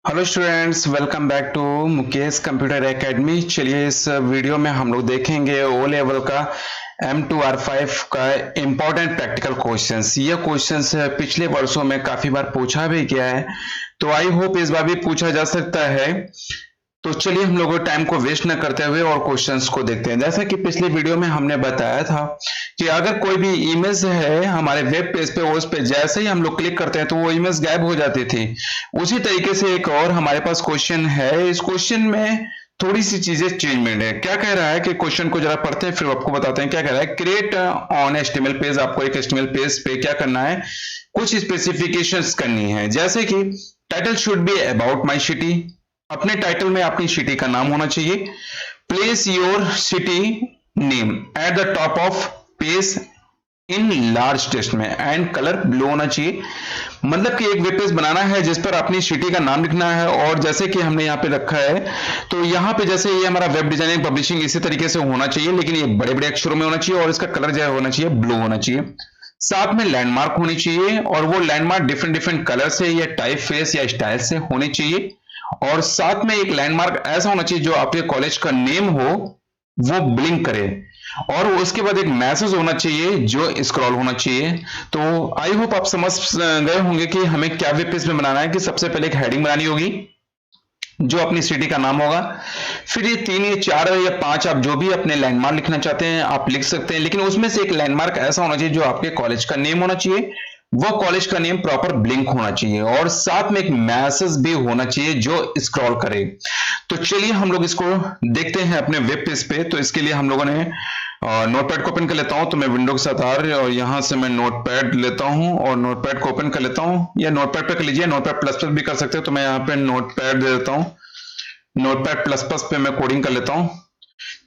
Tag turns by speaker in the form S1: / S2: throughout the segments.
S1: Hello students, welcome back to Mukesh computer academy. चलिए इस video में हम लोग देखेंगे ओ लेवल का M2R5 का इम्पोर्टेंट प्रैक्टिकल क्वेश्चंस। ये क्वेश्चंस पिछले वर्षों में काफी बार पूछा भी गया है, तो आई होप इस बार भी पूछा जा सकता है। तो चलिए हम लोग टाइम को वेस्ट न करते हुए और क्वेश्चंस को देखते हैं। जैसा कि पिछले वीडियो में हमने बताया था कि अगर कोई भी इमेज है हमारे वेब पेज पे, उस पे जैसे ही हम लोग क्लिक करते हैं तो वो इमेज गायब हो जाती थी। उसी तरीके से एक और हमारे पास क्वेश्चन है। इस क्वेश्चन में थोड़ी सी चीजें चेंजमेंट है। क्या कह रहा है कि क्वेश्चन को जरा पढ़ते हैं फिर आपको बताते हैं क्या कह रहा है। क्रिएट ऑन एचटीएमएल पेज, आपको एक एचटीएमएल पेज पे क्या करना है, कुछ स्पेसिफिकेशंस करनी है। जैसे कि title should be about my city, अपने टाइटल में अपनी सिटी का नाम होना चाहिए। Place your city name at the top of page in large text में एंड कलर ब्लू होना चाहिए। मतलब कि एक वेब पेज बनाना है जिस पर अपनी सिटी का नाम लिखना है, और जैसे कि हमने यहाँ पे रखा है तो यहाँ पे जैसे ये हमारा वेब डिजाइनिंग पब्लिशिंग इसी तरीके से होना चाहिए, लेकिन ये बड़े बड़े अक्षरों में होना चाहिए और इसका कलर जो होना चाहिए ब्लू होना चाहिए। साथ में लैंडमार्क होनी चाहिए और वो लैंडमार्क डिफरेंट डिफरेंट कलर से या टाइप फेस या स्टाइल से होनी चाहिए। और साथ में एक लैंडमार्क ऐसा होना चाहिए जो आपके कॉलेज का नेम हो वो ब्लिंक करे, और उसके बाद एक मैसेज होना चाहिए जो स्क्रॉल होना चाहिए। तो आई होप आप समझ गए होंगे कि हमें क्या वेब पेज में बनाना है। कि सबसे पहले एक हेडिंग बनानी होगी जो अपनी सिटी का नाम होगा, फिर ये 3 या 4 या 5 आप जो भी अपने लैंडमार्क लिखना चाहते हैं आप लिख सकते हैं, लेकिन उसमें से एक लैंडमार्क ऐसा होना चाहिए जो आपके कॉलेज का नेम होना चाहिए, वो कॉलेज का नेम प्रॉपर ब्लिंक होना चाहिए, और साथ में एक मैसेज भी होना चाहिए जो स्क्रॉल करे। तो चलिए हम लोग इसको देखते हैं अपने वेब पेज पे। तो इसके लिए हम लोगों ने नोटपैड को ओपन कर लेता हूं। तो मैं विंडो के साथ और यहां से मैं नोटपैड लेता हूं और नोटपैड को ओपन कर लेता हूं, या नोटपैड पे कर लीजिए, नोटपैड प्लस प्लस भी कर सकते हो। तो मैं यहाँ पे नोटपैड दे देता हूं, नोटपैड प्लस प्लस पे मैं कोडिंग कर लेता हूं।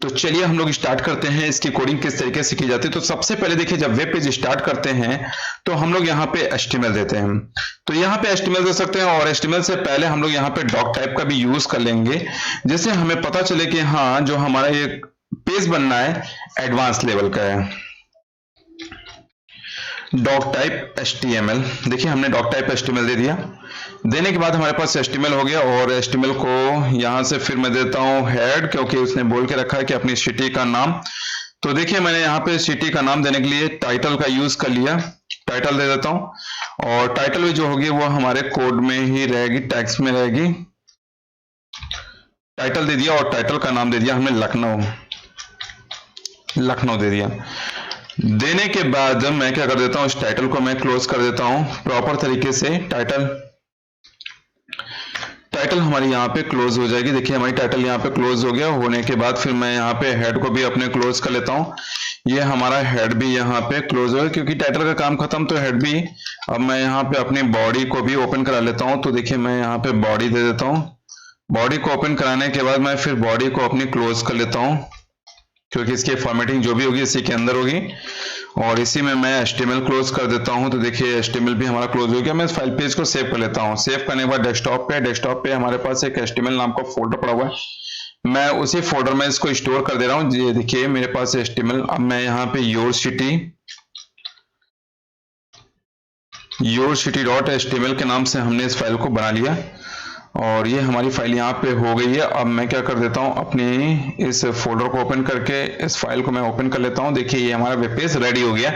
S1: तो चलिए हम लोग स्टार्ट करते हैं इसकी कोडिंग किस तरीके से की जाती है। तो सबसे पहले देखिए, जब वेब पेज स्टार्ट करते हैं तो हम लोग यहाँ पे HTML देते हैं। तो यहाँ पे HTML दे सकते हैं, और HTML से पहले हम लोग यहाँ पे डॉक टाइप का भी यूज कर लेंगे, जिससे हमें पता चले कि हाँ जो हमारा ये पेज बनना है एडवांस लेवल का है। डॉक टाइप HTML, देखिए हमने डॉक टाइप HTML दे दिया। देने के बाद हमारे पास HTML हो गया, और HTML को यहां से फिर मैं देता हूं हेड, क्योंकि उसने बोल के रखा है कि अपनी सिटी का नाम। तो देखिए मैंने यहाँ पे सिटी का नाम देने के लिए टाइटल का यूज कर लिया, टाइटल दे देता हूं। और टाइटल भी जो होगी वो हमारे कोड में ही रहेगी, टैक्स में रहेगी। टाइटल दे दिया और टाइटल का नाम दे दिया हमने लखनऊ, लखनऊ दे दिया। देने के बाद मैं क्या कर देता हूं, इस टाइटल को मैं क्लोज कर देता हूं प्रॉपर तरीके से। टाइटल हमारी यहाँ पे क्लोज हो जाएगी। देखिए हमारी टाइटल यहाँ पे क्लोज हो गया। होने के बाद फिर मैं यहाँ पे हेड को भी अपने क्लोज कर लेता हूँ। ये हमारा हेड भी यहाँ पे क्लोज हो गया, क्योंकि टाइटल का काम खत्म तो हेड भी। अब मैं यहाँ पे अपनी बॉडी को भी ओपन करा लेता हूँ। तो देखिए मैं यहाँ पे बॉडी दे देता हूँ। बॉडी को ओपन कराने के बाद मैं फिर बॉडी को अपनी क्लोज कर लेता हूँ, क्योंकि इसकी फॉर्मेटिंग जो भी होगी इसी के अंदर होगी। और इसी में मैं HTML क्लोज कर देता हूं। तो देखिए HTML भी हमारा क्लोज हो गया। मैं इस फाइल पेज को सेव कर लेता हूं। सेव करने के बाद डेस्कटॉप पे हमारे पास एक HTML नाम का फोल्डर पड़ा हुआ है। मैं उसी फोल्डर में इसको स्टोर कर दे रहा हूं। ये देखिए मेरे पास HTML। अब मैं यहाँ पे योर सिटी डॉट HTML के नाम से हमने इस फाइल को बना लिया, और ये हमारी फाइल यहाँ पे हो गई है। अब मैं क्या कर देता हूँ, अपनी इस फोल्डर को ओपन करके इस फाइल को मैं ओपन कर लेता हूँ। देखिए ये हमारा वेब पेज रेडी हो गया।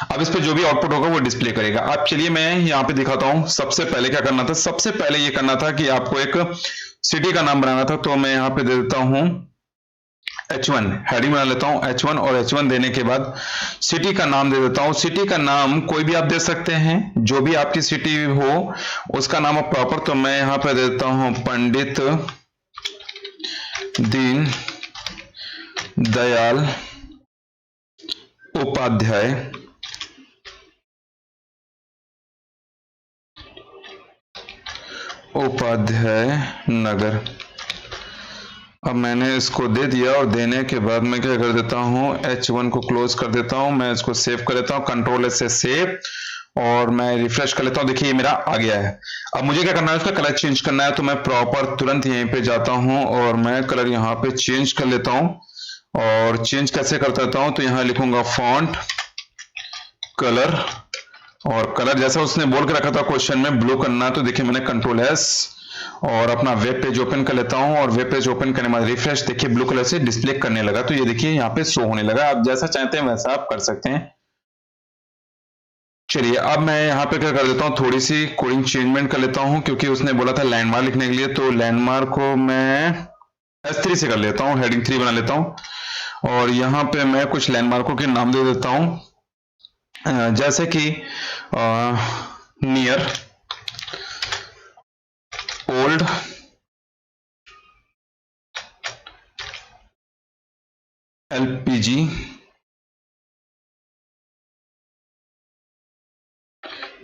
S1: अब इस पे जो भी आउटपुट होगा वो डिस्प्ले करेगा। अब चलिए मैं यहाँ पे दिखाता हूँ। सबसे पहले क्या करना था, सबसे पहले ये करना था कि आपको एक सिटी का नाम बनाना था। तो मैं यहाँ पे दे देता हूँ H1, हेडिंग बना लेता हूँ H1, और H1 देने के बाद सिटी का नाम दे देता हूँ। सिटी का नाम कोई भी आप दे सकते हैं, जो भी आपकी सिटी हो उसका नाम आप प्रॉपर। तो मैं यहाँ पे देता हूँ पंडित दीन दयाल उपाध्याय नगर। अब मैंने इसको दे दिया, और देने के बाद मैं क्या कर देता हूँ, H1 को क्लोज कर देता हूँ। मैं इसको सेव कर लेता हूँ, कंट्रोल से सेव, और मैं रिफ्रेश कर लेता हूँ। देखिए ये मेरा आ गया है। अब मुझे क्या करना है, उसका कलर चेंज करना है। तो मैं प्रॉपर तुरंत यहीं पे जाता हूँ और मैं कलर यहाँ पे चेंज कर लेता हूँ। और चेंज कैसे कर देता हूँ, तो यहाँ लिखूंगा फॉन्ट कलर, और कलर जैसा उसने बोल के रखा था क्वेश्चन में ब्लू करना है। तो देखिए मैंने कंट्रोल S और अपना वेब पेज ओपन कर लेता हूं, और वेब पेज ओपन करने के बाद रिफ्रेश, देखिए ब्लू कलर से डिस्प्ले करने लगा। तो ये देखिए यहाँ पे शो होने लगा। आप जैसा चाहते हैं वैसा आप कर सकते हैं। चलिए अब मैं यहाँ पे क्या कर देता हूँ, थोड़ी सी कोडिंग चेंजमेंट कर लेता हूँ, क्योंकि उसने बोला था लैंडमार्क लिखने के लिए, तो लैंडमार्क को मैं S3 से कर लेता हूँ, हेडिंग 3 बना लेता हूँ। और यहाँ पे मैं कुछ लैंडमार्कों के नाम दे देता हूँ, जैसे कि नियर, ओल्ड, LPG,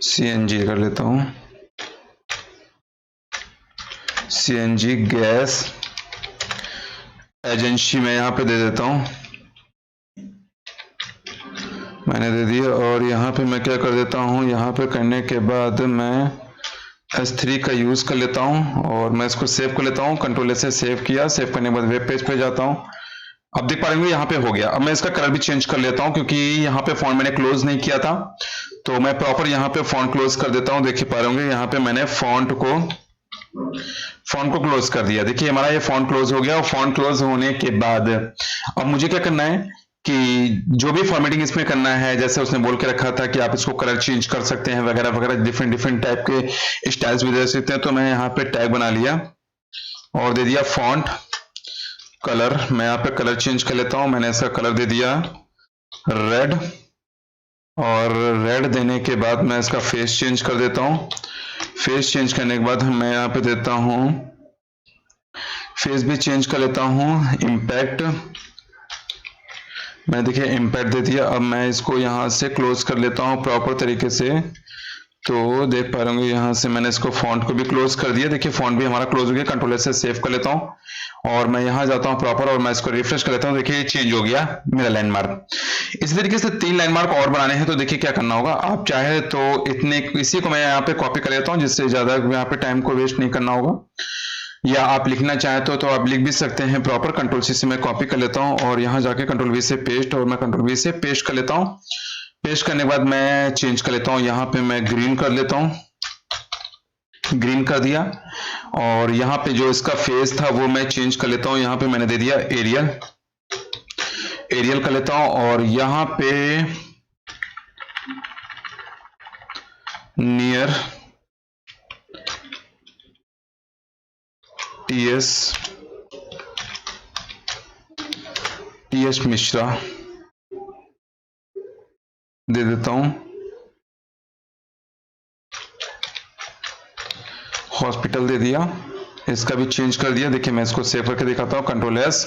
S1: CNG कर लेता हूँ, CNG, गैस, एजेंसी मैं यहाँ पे दे देता हूँ, मैंने दे दिया। और यहाँ पे मैं क्या कर देता हूँ, यहाँ पे करने के बाद मैं S3 का यूज कर लेता हूँ, और मैं इसको सेव कर लेता हूँ। कंट्रोल से सेव किया, सेव करने के बाद वेब पेज पे जाता हूँ। अब देख पा रहे होंगे यहाँ पे हो गया। अब मैं इसका कलर भी चेंज कर लेता हूँ, क्योंकि यहाँ पे फॉन्ट मैंने क्लोज नहीं किया था, तो मैं प्रॉपर यहाँ पे फॉन्ट क्लोज कर देता हूँ। देख पा रहे होंगे यहाँ पे मैंने फॉन्ट को क्लोज कर दिया। देखिए हमारा ये फॉन्ट क्लोज हो गया। और फॉन्ट क्लोज होने के बाद अब मुझे क्या करना है कि जो भी फॉर्मेटिंग इसमें करना है, जैसे उसने बोल के रखा था कि आप इसको कलर चेंज कर सकते हैं वगैरह वगैरह, डिफरेंट डिफरेंट टाइप के स्टाइल्स भी दे सकते हैं। तो मैं यहाँ पे टैग बना लिया और दे दिया फॉन्ट कलर। मैं यहाँ पे कलर चेंज कर लेता हूँ। मैंने इसका कलर दे दिया रेड, और रेड देने के बाद मैं इसका फेस चेंज कर देता हूँ। फेस चेंज करने के बाद मैं यहाँ पे देता हूँ, फेस भी चेंज कर लेता हूँ, इम्पैक्ट। मैं देखिए इम्पैक्ट दे दिया। अब मैं इसको यहाँ से क्लोज कर लेता हूँ प्रॉपर तरीके से। तो देख पा रहे होंगे यहाँ से मैंने इसको फॉन्ट को भी क्लोज कर दिया। देखिए फॉन्ट भी हमारा क्लोज हो गया। कंट्रोल से सेव कर लेता हूँ, और मैं यहाँ जाता हूँ प्रॉपर, और मैं इसको रिफ्रेश कर लेता हूँ। देखिए चेंज हो गया मेरा लैंडमार्क। इसी तरीके से 3 लैंडमार्क और बनाने हैं। तो देखिए क्या करना होगा, आप चाहे तो इसी को मैं यहाँ पे कॉपी कर लेता हूँ, जिससे ज्यादा यहाँ पे टाइम को वेस्ट नहीं करना होगा। या आप लिखना चाहे तो आप लिख भी सकते हैं प्रॉपर। कंट्रोल सी से मैं कॉपी कर लेता हूँ, और यहाँ जाके कंट्रोल वी से पेस्ट, और मैं कंट्रोल वी से पेस्ट कर लेता हूँ। पेस्ट करने के बाद मैं चेंज कर लेता हूँ, यहाँ पे मैं ग्रीन कर लेता हूँ, ग्रीन कर दिया। और यहाँ पे जो इसका फेस था वो मैं चेंज कर लेता हूँ। यहाँ पे मैंने दे दिया एरियल, एरियल कर लेता हूँ। और यहाँ पे नियर, टीएस मिश्रा दे देता हूं। हॉस्पिटल दे दिया, इसका भी चेंज कर दिया। देखिए मैं इसको सेव करके दिखाता हूँ, कंट्रोल एस,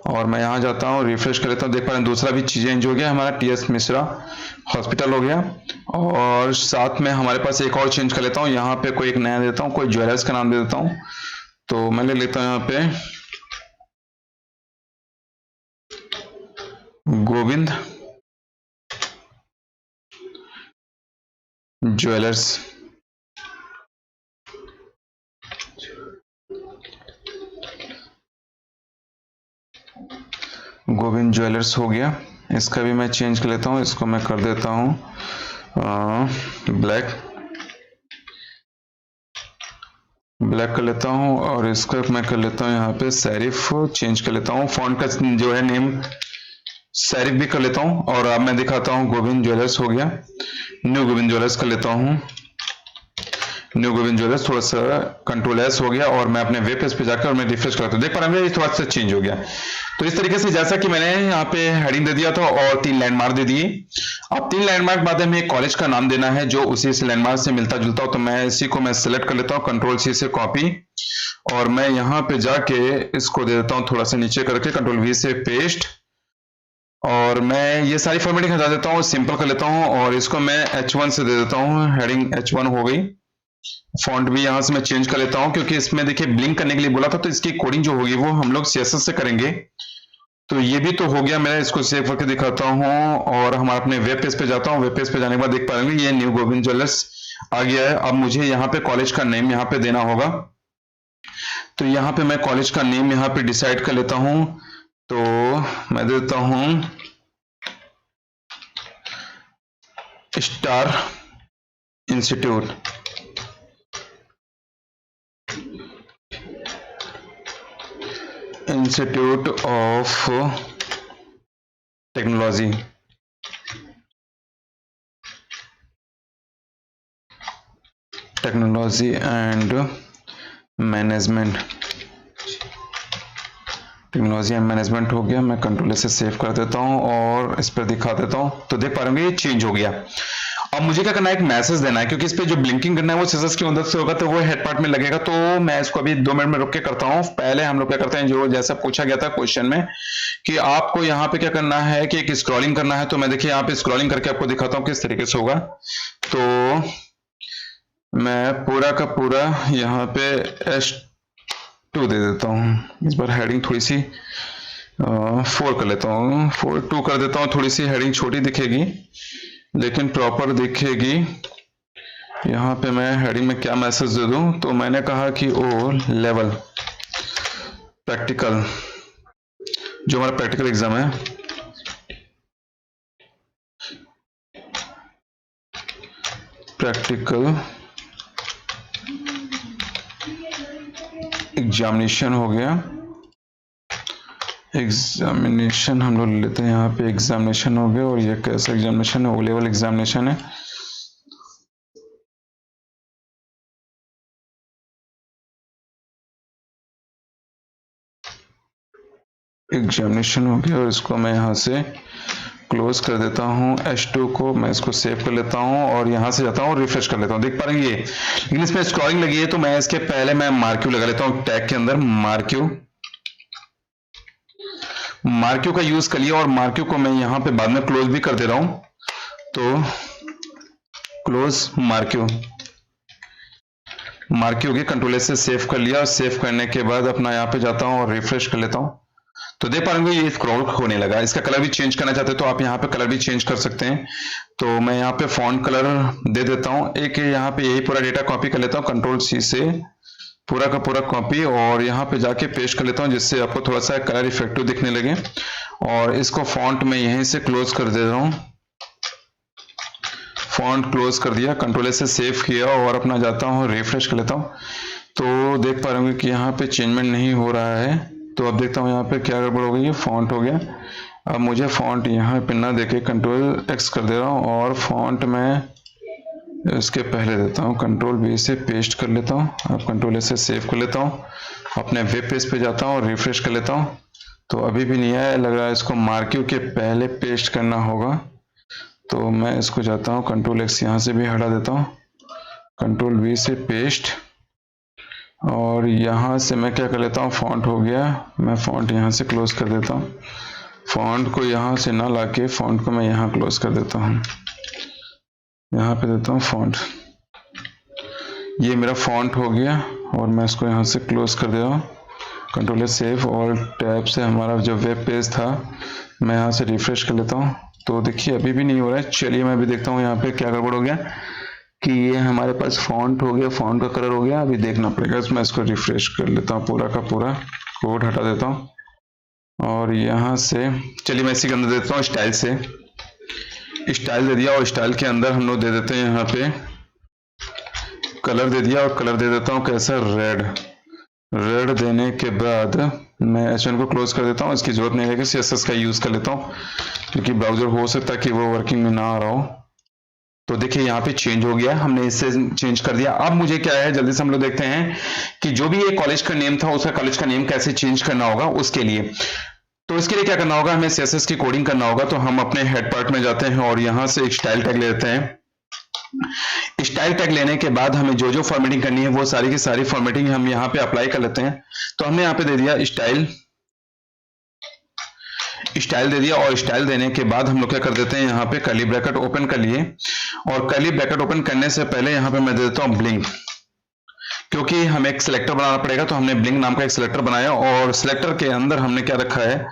S1: और मैं यहाँ जाता हूँ, रिफ्रेश कर लेता हूँ। देख पा रहे हैं दूसरा भी चेंज हो गया हमारा, टीएस मिश्रा हॉस्पिटल हो गया। और साथ में हमारे पास एक और चेंज कर लेता हूँ, यहाँ पे कोई एक नया देता हूँ, कोई ज्वेलर्स का नाम दे देता हूँ। तो मैं ले लेता हूँ यहाँ पे गोविंद ज्वेलर्स। गोविंद ज्वेलर्स हो गया। इसका भी मैं चेंज कर लेता हूँ, इसको मैं कर देता हूँ ब्लैक, ब्लैक कर लेता हूँ। और इसको मैं कर लेता हूँ यहाँ पे सैरिफ, चेंज कर लेता हूँ। फॉन्ट का जो है नेम सैरिफ भी कर लेता हूँ। और अब मैं दिखाता हूँ गोविंद ज्वेलर्स हो गया, न्यू गोविंद ज्वेलर्स कर लेता हूँ। न्यू गोविंद ज्वेलर्स थोड़ा सा कंट्रोल एस हो गया। और मैं अपने वेब पेज पे जाकर और मैं रिफ्रेश करता हूँ, देख पा रहे हैं थोड़ा सा चेंज हो गया। तो इस तरीके से जैसा कि मैंने यहाँ पे हेडिंग दे दिया था और 3 लैंडमार्क दे दिए। अब 3 लैंडमार्क बाद में एक कॉलेज का नाम देना है जो उसी लैंडमार्क से मिलता जुलता हो। तो मैं इसी को मैं सिलेक्ट कर लेता हूँ, कंट्रोल सी से कॉपी, और मैं यहाँ पे जाके इसको दे देता हूँ थोड़ा सा नीचे करके, कंट्रोल वी से पेस्ट। और मैं ये सारी फॉर्मेटिंग हटा देता हूँ, सिंपल कर लेता हूँ, और इसको मैं H1 से दे देता हूँ, हेडिंग H1 हो गई। फॉन्ट भी यहाँ से मैं चेंज कर लेता हूँ, क्योंकि इसमें देखिए ब्लिंक करने के लिए बोला था, तो इसकी कोडिंग जो होगी वो हम लोग CSS से करेंगे। तो ये भी तो हो गया मेरा, इसको सेव करके दिखाता हूँ, और हमारा अपने वेब पेज पे जाता हूँ। वेब पेज पे जाने के बाद देख पाएंगे ये न्यू गोविंद ज्वेलर्स आ गया है। अब मुझे यहाँ पे कॉलेज का नेम यहाँ पे देना होगा। तो यहाँ पे मैं कॉलेज का नेम यहाँ पे डिसाइड कर लेता हूँ। तो मैं देता हूँ star institute, institute of technology, technology and management, technology and management हो गया। मैं कंट्रोल से सेव कर देता हूं और इस पर दिखा देता हूं, तो देख पा रहे होंगे ये चेंज हो गया। अब मुझे क्या करना है, एक मैसेज देना है, क्योंकि इस पे जो ब्लिंकिंग करना है वो सीएसएस की मदद से होगा, तो वो हेड पार्ट में लगेगा। तो मैं इसको अभी 2 मिनट में रुक के करता हूं। पहले हम लोग क्या करते हैं, जो जैसा पूछा गया था क्वेश्चन में कि आपको यहाँ पे क्या करना है कि एक स्क्रॉलिंग करना है, तो मैं देखिए यहाँ पे स्क्रॉलिंग करके आपको दिखाता हूँ किस तरीके से होगा। तो मैं पूरा का पूरा यहाँ पे S2 दे देता हूँ। इस बार हेडिंग थोड़ी सी 4 कर लेता हूँ, 4 2 कर देता हूँ। थोड़ी सी हेडिंग छोटी दिखेगी लेकिन प्रॉपर दिखेगी। यहाँ पे मैं हेडिंग में क्या मैसेज दे दूं, तो मैंने कहा कि ओ लेवल प्रैक्टिकल, जो हमारा प्रैक्टिकल एग्जाम है, प्रैक्टिकल एग्जामिनेशन हो गया। एग्जामिनेशन हम लोग लेते हैं, यहाँ पे एग्जामिनेशन हो गया। और ये कैसा एग्जामिनेशन है, ओ लेवल एग्जामिनेशन है। एग्जामिनेशन हो गया और इसको मैं यहाँ से क्लोज कर देता हूँ। H2 को मैं इसको सेव कर लेता हूँ और यहाँ से जाता हूँ, रिफ्रेश कर लेता हूँ। देख पा रहे हैं ये, लेकिन इसमें स्क्रॉलिंग लगी है, तो मैं इसके पहले मैं मार्क्यू लगा लेता हूँ टैग के अंदर। मार्क्यू का यूज कर लिया और मार्क्यू को मैं यहाँ पे बाद में क्लोज भी कर दे रहा हूँ। तो क्लोज मार्क्यू के कंट्रोल से सेव कर लिया और सेव करने के बाद अपना यहाँ पे जाता हूँ और रिफ्रेश कर लेता हूँ। तो देख पा रहे होंगे ये स्क्रॉल होने लगा। इसका कलर भी चेंज करना चाहते हैं तो आप यहाँ पे कलर भी चेंज कर सकते हैं। तो मैं यहाँ पे फॉन्ट कलर दे देता हूँ। एक यहाँ पे यही पूरा डेटा कॉपी कर लेता हूँ, कंट्रोल C से पूरा का पूरा कॉपी, और यहाँ पे जाके पेस्ट कर लेता हूँ, जिससे आपको थोड़ा सा कलर इफेक्टिव दिखने लगे। और इसको फॉन्ट में यहीं से क्लोज कर दे रहा हूँ। फॉन्ट क्लोज कर दिया, कंट्रोल से सेव किया और अपना जाता हूँ रिफ्रेश कर लेता हूँ। तो देख पा रहे होंगे कि यहाँ पे चेंजमेंट नहीं हो रहा है। तो अब देखता हूँ यहाँ पे क्या गड़बड़ हो गई है, फॉन्ट हो गया। अब मुझे फॉन्ट यहाँ पे ना देके कंट्रोल X कर दे रहा हूँ और फॉन्ट में इसके पहले देता हूँ, कंट्रोल V से पेस्ट कर लेता हूँ। अब कंट्रोल से सेव कर लेता हूँ, अपने वेब पेज पे जाता हूँ और रिफ्रेश कर लेता हूँ। तो अभी भी नहीं आया, लग रहा है इसको मार्क्यू के पहले पेस्ट करना होगा। तो मैं इसको जाता हूँ, कंट्रोल X यहाँ से भी हटा देता हूँ, कंट्रोल V से पेस्ट, और यहाँ से मैं क्या कर लेता हूँ, फॉन्ट हो गया, मैं फॉन्ट यहाँ से क्लोज कर देता हूँ। फॉन्ट को यहाँ से ना लाके फॉन्ट को मैं यहाँ क्लोज कर देता हूँ, यहाँ पे देता हूँ फॉन्ट। ये मेरा फॉन्ट हो गया और मैं इसको यहाँ से क्लोज कर दे रहा हूँ, कंट्रोल सेव। और टैब से हमारा जो वेब पेज था मैं यहाँ से रिफ्रेश कर लेता हूँ। तो देखिए अभी भी नहीं हो रहा है। चलिए मैं भी देखता हूँ यहाँ पे क्या गड़बड़ हो गया, कि ये हमारे पास फॉन्ट हो गया, फॉन्ट का कलर हो गया। अभी देखना पड़ेगा, मैं इसको रिफ्रेश कर लेता हूँ, पूरा का पूरा कोड हटा देता हूँ। और यहाँ से चलिए मैं इसी के अंदर देता हूँ स्टाइल से, स्टाइल दे दिया। और स्टाइल के अंदर हम लोग दे देते हैं यहाँ पे कलर दे दिया, और कलर दे देता हूँ कैसा, रेड। रेड देने के बाद मैं H1 को क्लोज कर देता हूँ, इसकी जरूरत नहीं है, CSS का यूज कर लेता हूँ, क्योंकि ब्राउजर हो सकता है कि वो वर्किंग में ना आ रहा हो। तो देखिए यहाँ पे चेंज हो गया, हमने इससे चेंज कर दिया। अब मुझे क्या है, जल्दी से हम लोग देखते हैं कि जो भी ये कॉलेज का नेम था उसका कॉलेज का नेम कैसे चेंज करना होगा उसके लिए। तो इसके लिए क्या करना होगा, हमें CSS की कोडिंग करना होगा। तो हम अपने हेड पार्ट में जाते हैं और यहाँ से एक स्टाइल टैग लेते हैं। स्टाइल टैग लेने के बाद हमें जो जो फॉर्मेटिंग करनी है वो सारी की सारी फॉर्मेटिंग हम यहाँ पे अप्लाई कर लेते हैं। तो हमने यहाँ पे दे दिया स्टाइल दे दिया, और स्टाइल देने के बाद हम लोग क्या कर देते हैं, यहाँ पे कर्ली ब्रैकेट ओपन कर लिए। और कर्ली ब्रैकेट ओपन करने से पहले यहाँ पे मैं दे देता हूँ ब्लिंक, क्योंकि हमें एक सिलेक्टर बनाना पड़ेगा। तो हमने ब्लिंक नाम का एक सिलेक्टर बनाया, और सिलेक्टर के अंदर हमने क्या रखा है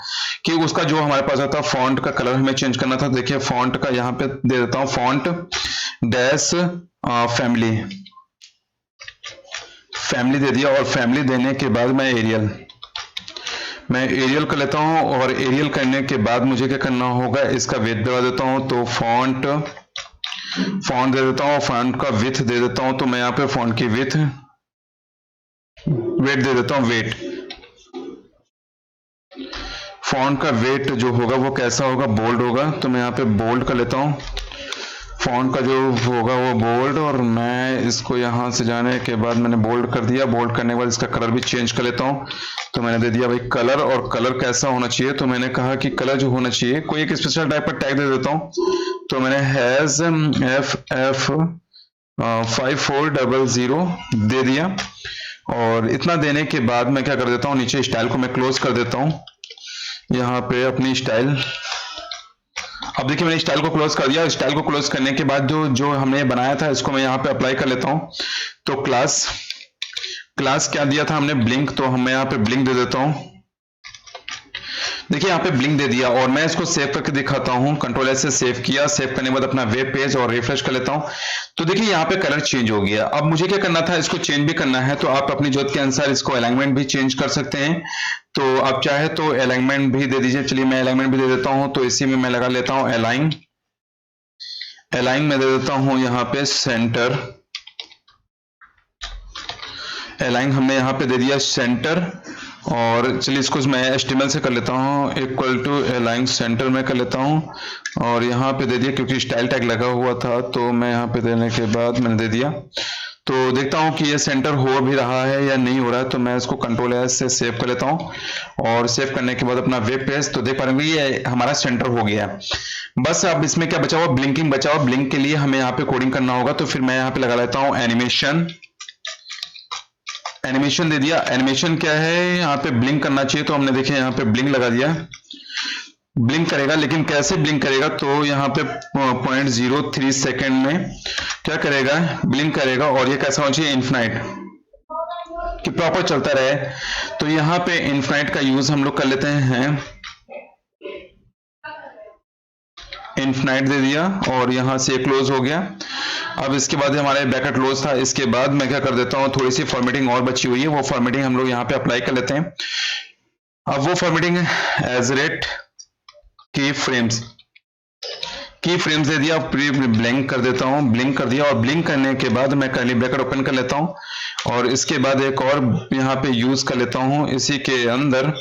S1: कि उसका जो हमारे पास आता है फॉन्ट का कलर हमें चेंज करना था। देखिए फॉन्ट का यहाँ पे दे देता हूँ फॉन्ट डैश फैमिली दे दिया। और फैमिली देने के बाद मैं एरियल कर लेता हूं, और एरियल करने के बाद मुझे क्या करना होगा, इसका वेट दबा देता हूं। तो फॉन्ट दे देता हूं, फॉन्ट का विथ दे देता हूं। तो मैं यहाँ पे फॉन्ट की वेट दे देता हूं, वेट। फॉन्ट का वेट जो होगा वो कैसा होगा, बोल्ड होगा। तो मैं यहाँ पे बोल्ड कर लेता हूँ, फॉन्ट का जो होगा वो बोल्ड, और मैं इसको यहाँ से जाने के बाद मैंने बोल्ड कर दिया। बोल्ड करने के बाद इसका कलर भी चेंज कर लेता हूँ। तो मैंने दे दिया भाई कलर, और कलर कैसा होना चाहिए, तो मैंने कहा कि कलर जो होना चाहिए कोई एक स्पेशल टाइप का टैग दे देता हूँ। तो मैंने हैज FF 5400 दे दिया, और इतना देने के बाद मैं क्या कर देता हूँ, नीचे स्टाइल को मैं क्लोज कर देता हूँ। यहाँ पे अपनी स्टाइल, अब देखिए मैंने स्टाइल को क्लोज कर दिया। स्टाइल को क्लोज करने के बाद जो हमने बनाया था इसको मैं यहाँ पे अप्लाई कर लेता हूँ। तो क्लास क्या दिया था हमने, ब्लिंक, तो मैं यहाँ पे ब्लिंक दे देता हूँ। देखिए यहाँ पे ब्लिंक दे दिया, और मैं इसको सेव करके दिखाता हूँ। कंट्रोल S से सेव किया, सेव करने के बाद अपना वेब पेज और रिफ्रेश कर लेता हूँ। तो देखिए यहाँ पे कलर चेंज हो गया। अब मुझे क्या करना था, इसको चेंज भी करना है, तो आप अपनी जरूरत के अनुसार इसको अलाइनमेंट भी चेंज कर सकते हैं। तो आप चाहे तो अलाइनमेंट भी दे दीजिए। चलिए मैं अलाइनमेंट भी दे देता हूँ। तो इसी में मैं लगा लेता हूँ अलाइन में दे देता हूँ यहाँ पे सेंटर। अलाइन हमने यहाँ पे दे दिया सेंटर, और चलिए इसको मैं HTML से कर लेता हूँ, इक्वल टू अलाइन सेंटर में कर लेता हूँ, और यहाँ पे दे दिया क्योंकि स्टाइल टैग लगा हुआ था। तो मैं यहाँ पे देने के बाद मैंने दे दिया। तो देखता हूँ कि ये सेंटर हो भी रहा है या नहीं हो रहा है। तो मैं इसको कंट्रोल S से सेव कर लेता हूँ, और सेव करने के बाद अपना वेब पेज, तो देख पा रहे हैं ये हमारा सेंटर हो गया। बस अब इसमें क्या बचा हुआ, ब्लिंकिंग बचा हुआ। ब्लिंक के लिए हमें यहाँ पे कोडिंग करना होगा। तो फिर मैं यहाँ पे लगा लेता हूँ एनिमेशन दे दिया। एनिमेशन क्या है, यहाँ पे ब्लिंक करना चाहिए, तो हमने देखिए यहाँ पे ब्लिंक लगा दिया। ब्लिंक करेगा, लेकिन कैसे ब्लिंक करेगा, तो यहाँ पे 0.03 सेकेंड में क्या करेगा, ब्लिंक करेगा। और ये कैसा होना चाहिए, इन्फिनाइट, कि प्रॉपर चलता रहे। तो यहाँ पे इन्फिनाइट का यूज हम लोग कर लेते हैं, इन्फिनाइट दे दिया, और यहाँ से क्लोज हो गया। अब इसके बाद हमारे ब्रैकेट क्लोज था। इसके बाद मैं क्या कर देता हूँ, थोड़ी सी फॉर्मेटिंग और बची हुई है, वो फॉर्मेटिंग हम लोग यहाँ पे अप्लाई कर लेते हैं। अब वो फॉर्मेटिंग एज रेट की फ्रेम्स दे दिया, ब्लैंक कर देता हूँ, ब्लिंक कर दिया। और ब्लिंक करने के बाद मैं कर्ली ब्रैकेट ओपन कर लेता हूँ, और इसके बाद एक और यहाँ पे यूज कर लेता हूँ। इसी के अंदर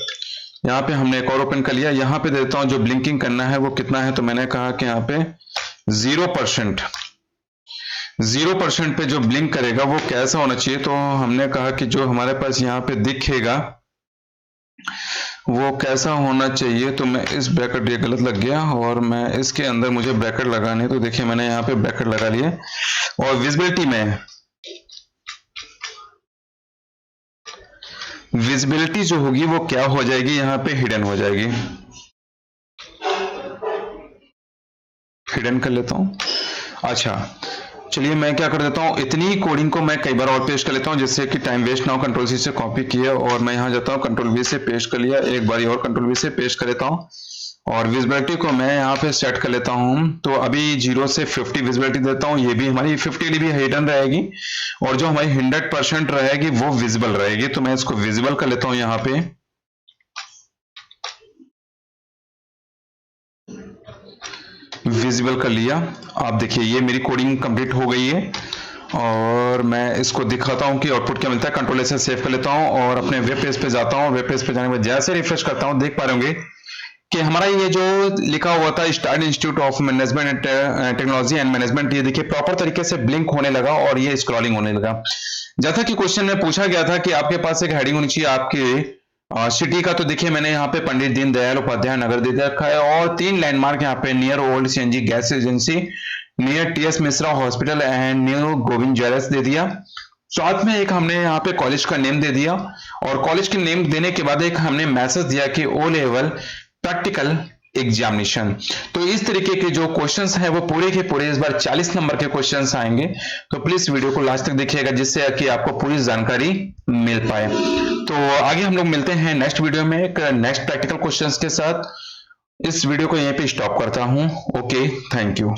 S1: यहाँ पे हमने एक और ओपन कर लिया। यहाँ पे देता हूँ जो ब्लिंकिंग करना है वो कितना है, तो मैंने कहा कि यहाँ पे 0% पे जो ब्लिंक करेगा वो कैसा होना चाहिए। तो हमने कहा कि जो हमारे पास यहाँ पे दिखेगा वो कैसा होना चाहिए। तो मैं इस ब्रैकेट, ये गलत लग गया, और मैं इसके अंदर मुझे ब्रैकेट लगाने, तो देखिए मैंने यहाँ पे ब्रैकेट लगा लिए। और विजिबिलिटी जो होगी वो क्या हो जाएगी, यहाँ पे हिडन हो जाएगी। हिडन कर लेता हूँ। अच्छा चलिए मैं क्या कर देता हूँ, इतनी कोडिंग को मैं कई बार और पेस्ट कर लेता हूँ जिससे कि टाइम वेस्ट ना हो। कंट्रोल C से कॉपी किया, और मैं यहाँ जाता हूँ, कंट्रोल V से पेस्ट कर लिया, एक बार और कंट्रोल V से पेस्ट कर लेता हूँ। और विजिबिलिटी को मैं यहाँ पे सेट कर लेता हूँ। तो अभी 0 से 50 विजिबिलिटी देता हूँ। ये भी हमारी 50 dB हिडन रहेगी, और जो हमारी 100% रहेगी वो विजिबल रहेगी। तो मैं इसको विजिबल कर लेता हूँ यहाँ पे। विजिबल कर लिया। आप देखिए ये मेरी कोडिंग कंप्लीट हो गई है, और मैं इसको दिखाता हूँ कि आउटपुट क्या मिलता है। कंट्रोल S से सेव कर लेता हूँ, और अपने वेब पेज पे जाता हूँ। वेब पेज पे जाने के बाद जैसे रिफ्रेश करता हूँ, देख पा रहे होंगे कि हमारा ये जो लिखा हुआ था start institute of management technology and management, ये देखिए प्रॉपर तरीके से ब्लिंक होने लगा, और ये स्क्रॉलिंग होने लगा। जैसा कि क्वेश्चन में पूछा गया था कि आपके पास एक हेडिंग होनी चाहिए आपके सिटी का, तो देखिए मैंने यहाँ पे पंडित दीनदयाल उपाध्याय नगर दे रखा है, और 3 लैंडमार्क यहाँ पे near old CNG gas agency, near TS Mishra hospital and new Govind jewellers दे दिया। साथ में एक हमने यहाँ पे कॉलेज का नेम दे दिया, और कॉलेज के नेम देने के बाद एक हमने मैसेज दिया कि O लेवल प्रैक्टिकल एग्जामिनेशन। तो इस तरीके के जो क्वेश्चंस हैं वो पूरे के पूरे इस बार 40 नंबर के क्वेश्चंस आएंगे। तो प्लीज वीडियो को लास्ट तक देखिएगा जिससे कि आपको पूरी जानकारी मिल पाए। तो आगे हम लोग मिलते हैं नेक्स्ट वीडियो में एक नेक्स्ट प्रैक्टिकल क्वेश्चंस के साथ। इस वीडियो को यहीं पे स्टॉप करता हूं। Okay, thank you.